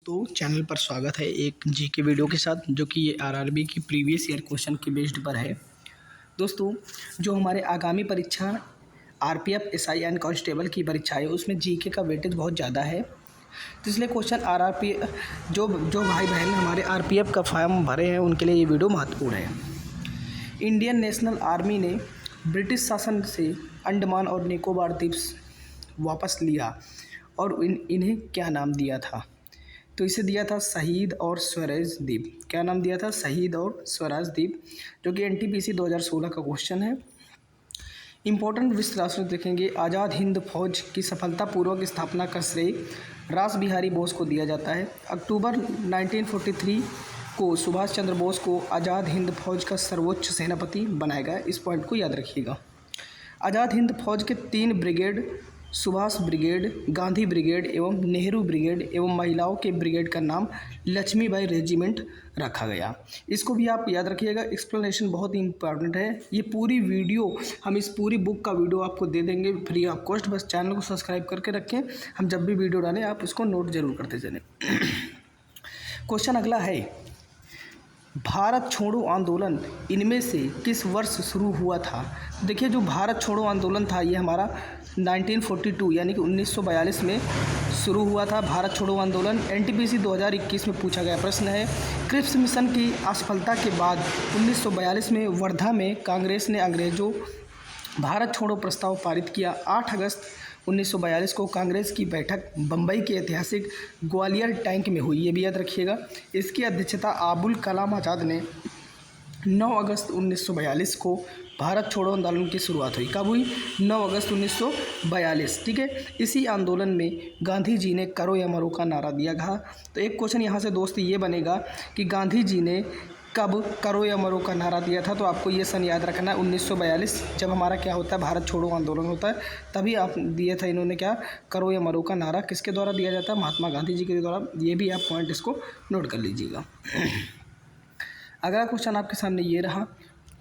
दोस्तों चैनल पर स्वागत है एक जीके वीडियो के साथ जो कि ये आरआरबी की प्रीवियस ईयर क्वेश्चन के बेस्ड पर है। दोस्तों जो हमारे आगामी परीक्षा आरपीएफ एसआई एंड कांस्टेबल की परीक्षा है उसमें जीके का वेटेज बहुत ज़्यादा है, तो इसलिए क्वेश्चन आरआरपी जो भाई बहन हमारे आरपीएफ का फॉर्म भरे हैं उनके लिए ये वीडियो महत्वपूर्ण है। इंडियन नेशनल आर्मी ने ब्रिटिश शासन से अंडमान और निकोबार द्वीप वापस लिया और इन्हें क्या नाम दिया था? तो इसे दिया था शहीद और स्वराज द्वीप। क्या नाम दिया था? शहीद और स्वराज द्वीप, जो कि एनटीपीसी 2016 का क्वेश्चन है। इंपॉर्टेंट विश्लेषण देखेंगे। आज़ाद हिंद फौज की सफलतापूर्वक स्थापना का श्रेय रास बिहारी बोस को दिया जाता है। अक्टूबर 1943 को सुभाष चंद्र बोस को आज़ाद हिंद फौज का सर्वोच्च सेनापति बनाया गया। इस पॉइंट को याद रखिएगा। आज़ाद हिंद फौज के 3 brigade, Subhash brigade, Gandhi brigade एवं नेहरू ब्रिगेड एवं महिलाओं के ब्रिगेड का नाम लक्ष्मीबाई रेजिमेंट रखा गया। इसको भी आप याद रखिएगा। एक्सप्लेनेशन बहुत ही इंपॉर्टेंट है। ये पूरी वीडियो हम इस पूरी बुक का वीडियो आपको दे देंगे फ्री ऑफ कॉस्ट। बस चैनल को सब्सक्राइब करके रखें, हम जब भी वीडियो डालें आप इसको नोट जरूर करते चलें। क्वेश्चन अगला है, भारत छोड़ो आंदोलन इनमें से किस वर्ष शुरू हुआ था? देखिए जो भारत छोड़ो आंदोलन था ये हमारा 1942 यानी कि 1942 में शुरू हुआ था। भारत छोड़ो आंदोलन एनटीपीसी 2021 में पूछा गया प्रश्न है। क्रिप्स मिशन की असफलता के बाद 1942 में वर्धा में कांग्रेस ने अंग्रेजों भारत छोड़ो प्रस्ताव पारित किया। 8 अगस्त 1942 को कांग्रेस की बैठक बम्बई के ऐतिहासिक ग्वालियर टैंक में हुई, ये भी याद रखिएगा। इसकी अध्यक्षता अबुल कलाम आज़ाद ने 9 अगस्त 1942 को भारत छोड़ो आंदोलन की शुरुआत हुई। कब हुई? 9 अगस्त 1942। ठीक है। इसी आंदोलन में गांधी जी ने करो या मरो का नारा दिया था। तो एक क्वेश्चन यहाँ से दोस्त ये बनेगा कि गांधी जी ने कब करो या मरो का नारा दिया था? तो आपको ये सन याद रखना है 1942 जब हमारा क्या होता है भारत छोड़ो आंदोलन होता है, तभी आप दिए था इन्होंने क्या करो या मरो का नारा। किसके द्वारा दिया जाता है? महात्मा गांधी जी के द्वारा। ये भी आप पॉइंट इसको नोट कर लीजिएगा। अगला क्वेश्चन आपके सामने ये रहा,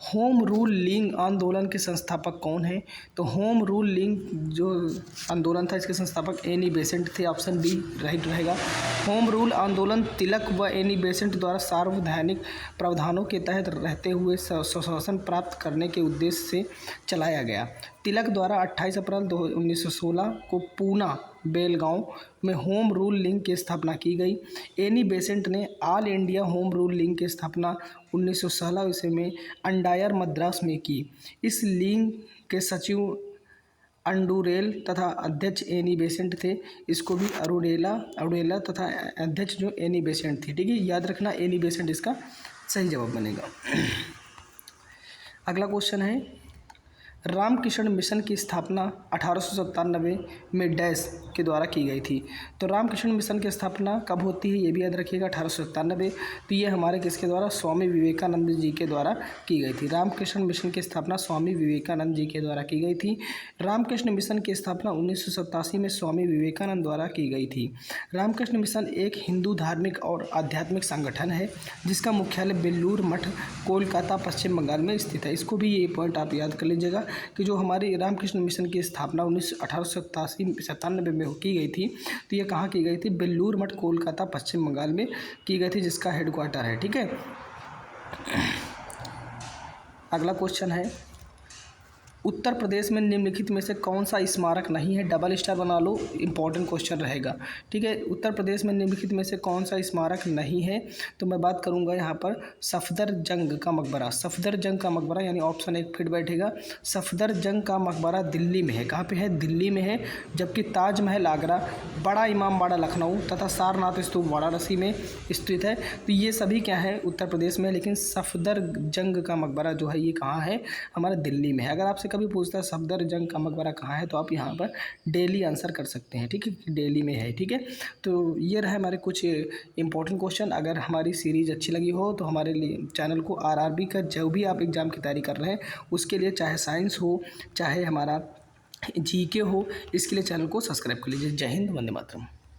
होम रूल लीग आंदोलन के संस्थापक कौन है? तो होम रूल लीग जो आंदोलन था इसके संस्थापक एनी बेसेंट थे। ऑप्शन बी राइट रहेगा। होम रूल आंदोलन तिलक व एनी बेसेंट द्वारा सार्वभौमिक प्रावधानों के तहत रहते हुए स्वशासन प्राप्त करने के उद्देश्य से चलाया गया। तिलक द्वारा 28 अप्रैल 1916 को पूना बेलगांव में होम रूल लीग की स्थापना की गई। एनी बेसेंट ने all India home rule league की स्थापना 1916 ईस्वी में अंडायर मद्रास में की। इस लीग के सचिव अंडूरेल तथा अध्यक्ष एनी बेसेंट थे। इसको भी अरुडेला तथा अध्यक्ष जो एनी बेसेंट थी। ठीक है, याद रखना एनी बेसेंट इसका सही जवाब बनेगा। अगला क्वेश्चन है, रामकृष्ण मिशन की स्थापना 1897 में डैश के द्वारा की गई थी। तो रामकृष्ण मिशन की स्थापना कब होती है ये भी याद रखिएगा, 1897। तो ये हमारे किसके द्वारा? स्वामी विवेकानंद जी के द्वारा की गई थी। रामकृष्ण मिशन की स्थापना स्वामी विवेकानंद जी के द्वारा की गई थी। रामकृष्ण मिशन की स्थापना 1987 में स्वामी विवेकानंद द्वारा की गई थी। रामकृष्ण मिशन एक हिंदू धार्मिक और आध्यात्मिक संगठन है जिसका मुख्यालय बेलूर मठ, कोलकाता, पश्चिम बंगाल में स्थित है। इसको भी ये पॉइंट आप याद कर लीजिएगा कि जो हमारी रामकृष्ण मिशन की स्थापना 1897 में की गई थी, तो ये कहाँ की गई थी? बेलूर मठ, कोलकाता, पश्चिम बंगाल में की गई थी, जिसका हेडक्वार्टर है। ठीक है। अगला क्वेश्चन है, उत्तर प्रदेश में निम्नलिखित में से कौन सा स्मारक नहीं है? डबल स्टार बना लो, इंपॉर्टेंट क्वेश्चन रहेगा। ठीक है। उत्तर प्रदेश में निम्नलिखित में से कौन सा स्मारक नहीं है? तो मैं बात करूंगा यहाँ पर सफदरजंग का मकबरा। सफदरजंग का मकबरा यानी ऑप्शन 1 फिट बैठेगा। सफदरजंग का मकबरा दिल्ली में है। कहाँ पे है? दिल्ली में है। जबकि ताजमहल आगरा, बड़ा इमामबाड़ा लखनऊ तथा सारनाथ स्तूप वाराणसी में स्थित है। तो ये सभी क्या है? उत्तर प्रदेश में, लेकिन सफदरजंग का मकबरा जो है ये कहाँ है? हमारा दिल्ली में है। अगर आपसे कभी पूछता है सफदरजंग का मकबरा कहाँ है, तो आप यहाँ पर दिल्ली आंसर कर सकते हैं। ठीक है, दिल्ली में है। ठीक है। तो ये रहा हमारे कुछ इंपॉर्टेंट क्वेश्चन। अगर हमारी सीरीज अच्छी लगी हो तो हमारे लिए चैनल को आरआरबी का जो भी आप एग्ज़ाम की तैयारी कर रहे हैं उसके लिए, चाहे साइंस हो चाहे हमारा जीके हो, इसके लिए चैनल को सब्सक्राइब कर लीजिए। जय हिंद, वंदे मातरम।